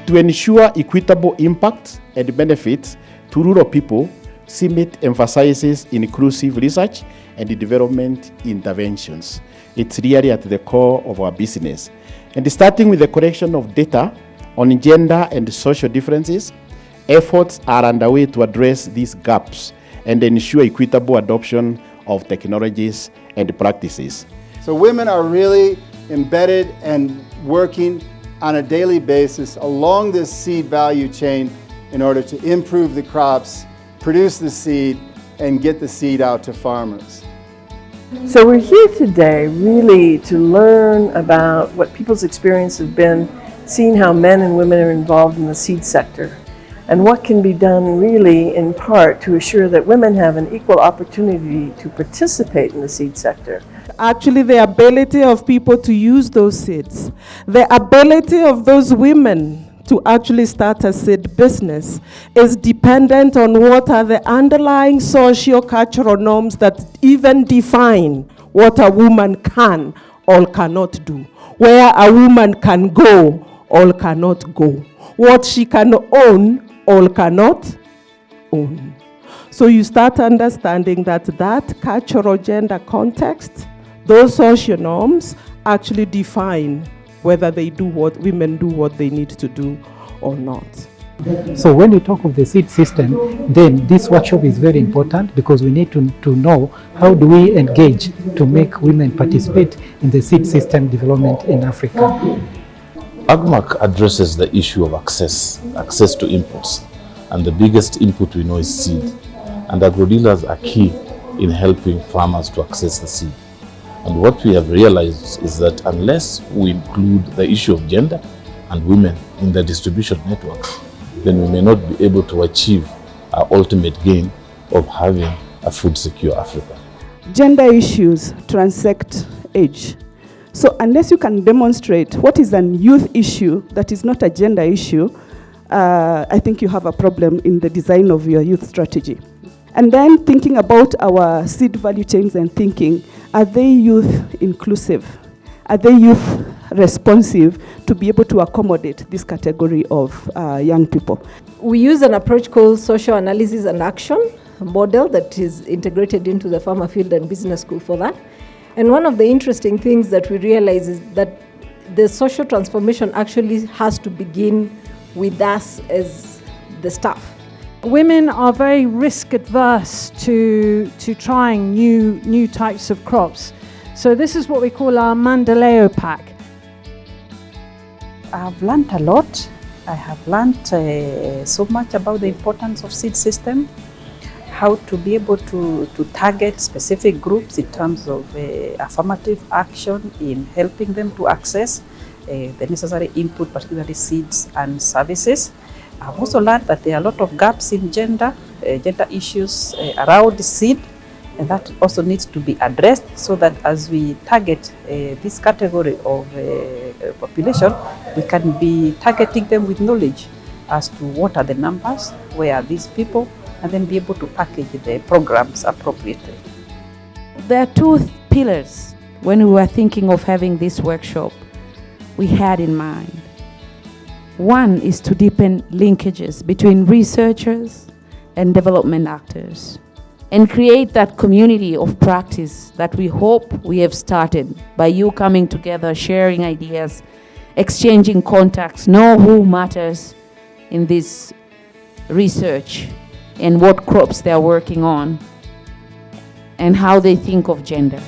To ensure equitable impact and benefits to rural people, CIMMYT emphasizes inclusive research and development interventions. It's really at the core of our business. And starting with the collection of data on gender and social differences, efforts are underway to address these gaps and ensure equitable adoption of technologies and practices. So women are really embedded and working on a daily basis along this seed value chain in order to improve the crops, produce the seed, and get the seed out to farmers. So we're here today really to learn about what people's experience have been, seeing how men and women are involved in the seed sector, and what can be done really in part to assure that women have an equal opportunity to participate in the seed sector. Actually, the ability of people to use those seeds, the ability of those women to actually start a seed business is dependent on what are the underlying socio-cultural norms that even define what a woman can or cannot do, where a woman can go or cannot go, what she can own or cannot own. So you start understanding that cultural gender context, those social norms actually define whether women do what they need to do or not. So when we talk of the seed system, then this workshop is very important because we need to know how do we engage to make women participate in the seed system development in Africa. AgMark addresses the issue of access to inputs, and the biggest input we know is seed, and agro-dealers are key in helping farmers to access the seed. And what we have realized is that unless we include the issue of gender and women in the distribution networks, then we may not be able to achieve our ultimate gain of having a food-secure Africa. Gender issues transect age. So unless you can demonstrate what is a youth issue that is not a gender issue, I think you have a problem in the design of your youth strategy. And then thinking about our seed value chains and thinking, are they youth inclusive? Are they youth responsive to be able to accommodate this category of young people? We use an approach called social analysis and action model that is integrated into the Farmer Field and Business School for that. And one of the interesting things that we realize is that the social transformation actually has to begin with us as the staff. Women are very risk adverse to trying new types of crops. So this is what we call our Mandaleo pack. I've learned a lot. I have learned so much about the importance of seed system, how to be able to target specific groups in terms of affirmative action in helping them to access the necessary input, particularly seeds and services. I've also learned that there are a lot of gaps in gender issues around seed, and that also needs to be addressed so that as we target this category of population, we can be targeting them with knowledge as to what are the numbers, where are these people, and then be able to package the programs appropriately. There are two pillars when we were thinking of having this workshop we had in mind. One is to deepen linkages between researchers and development actors and create that community of practice that we hope we have started by you coming together, sharing ideas, exchanging contacts, know who matters in this research and what crops they are working on and how they think of gender.